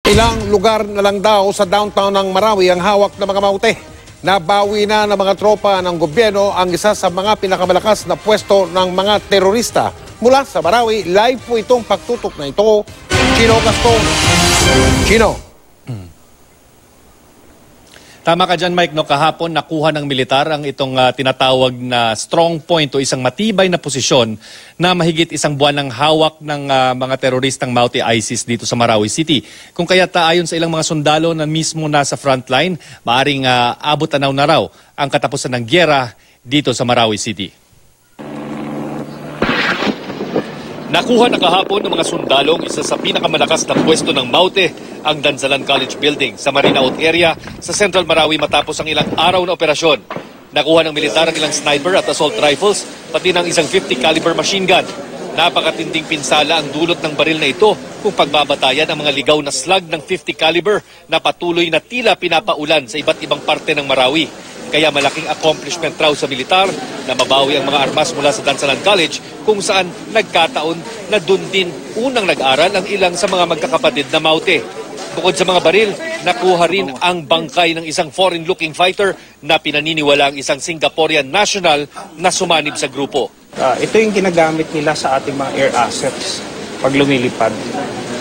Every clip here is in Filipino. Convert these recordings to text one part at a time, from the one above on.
Ilang lugar na lang daw sa downtown ng Marawi ang hawak ng mga maute. Nabawi na ng mga tropa ng gobyerno ang isa sa mga pinakamalakas na pwesto ng mga terorista. Mula sa Marawi, live po itong pagtutok na ito. Chino Gaston. Chino. Tama ka dyan, Mike. No, kahapon nakuha ng militar ang itong tinatawag na strong point o isang matibay na posisyon na mahigit isang buwan ng hawak ng mga teroristang Maute ISIS dito sa Marawi City. Kung kaya ayon sa ilang mga sundalo na mismo nasa frontline, maaring abot tanaw na raw ang katapusan ng gyera dito sa Marawi City. Nakuha na kahapon ng mga sundalong isa sa pinakamalakas na pwesto ng Maute, ang Danzalan College Building sa Marinaot area sa Central Marawi matapos ang ilang araw na operasyon. Nakuha ng militar ang ilang sniper at assault rifles, pati ng isang 50 caliber machine gun. Napakatinding pinsala ang dulot ng baril na ito kung pagbabatayan ang mga ligaw na slug ng 50 caliber na patuloy na tila pinapaulan sa iba't ibang parte ng Marawi. Kaya malaking accomplishment raw sa militar na mabawi ang mga armas mula sa Danzalan College kung saan nagkataon na dun din unang nag-aral ang ilang sa mga magkakapatid na Maute. Bukod sa mga baril, nakuha rin ang bangkay ng isang foreign-looking fighter na pinaniniwala ang isang Singaporean national na sumanib sa grupo. Ito yung ginagamit nila sa ating mga air assets pag lumilipad.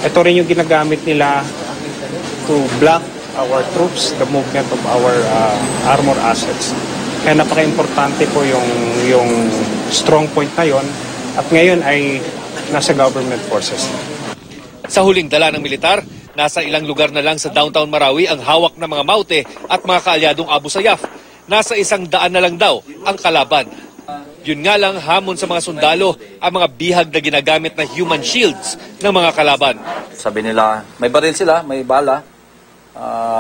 Ito rin yung ginagamit nila to block our troops, the movement of our armor assets. Kaya napaka-importante po yung strong point na yon at ngayon ay nasa government forces. Sa huling dala ng militar, nasa ilang lugar na lang sa downtown Marawi ang hawak ng mga Maute at mga kaalyadong Abu Sayyaf. Nasa 100 na lang daw ang kalaban. Yun nga lang hamon sa mga sundalo ang mga bihag na ginagamit na human shields ng mga kalaban. Sabi nila, may baril sila, may bala.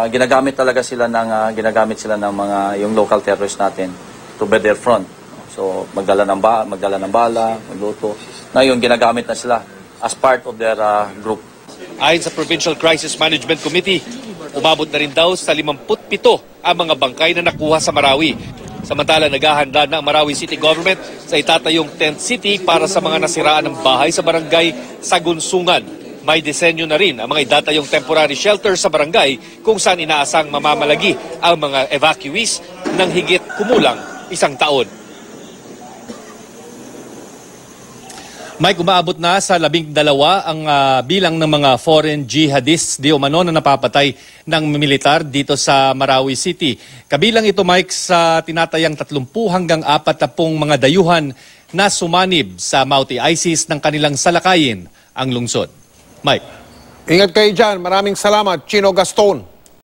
Ginagamit sila ng mga yung local terrorists natin to bear their front. So magdala ng bala, magluto. Ngayon ginagamit na sila as part of their group. Ayon sa Provincial Crisis Management Committee, umabot na rin daw sa 57 ang mga bangkay na nakuha sa Marawi. Samantala, naghahanda na ang Marawi City Government sa itatayong tent city para sa mga nasiraan ng bahay sa barangay Sagunsungan. May disenyo na rin ang mga itatayong temporary shelter sa barangay kung saan inaasang mamamalagi ang mga evacuees ng higit kumulang 1 taon. Mike, umaabot na sa 12 ang bilang ng mga foreign jihadists di umano na napapatay ng militar dito sa Marawi City. Kabilang ito, Mike, sa tinatayang 30 hanggang 40 mga dayuhan na sumanib sa Maute ISIS ng kanilang salakayin ang lungsod. Mike. Ingat kayo dyan. Maraming salamat, Chino Gaston.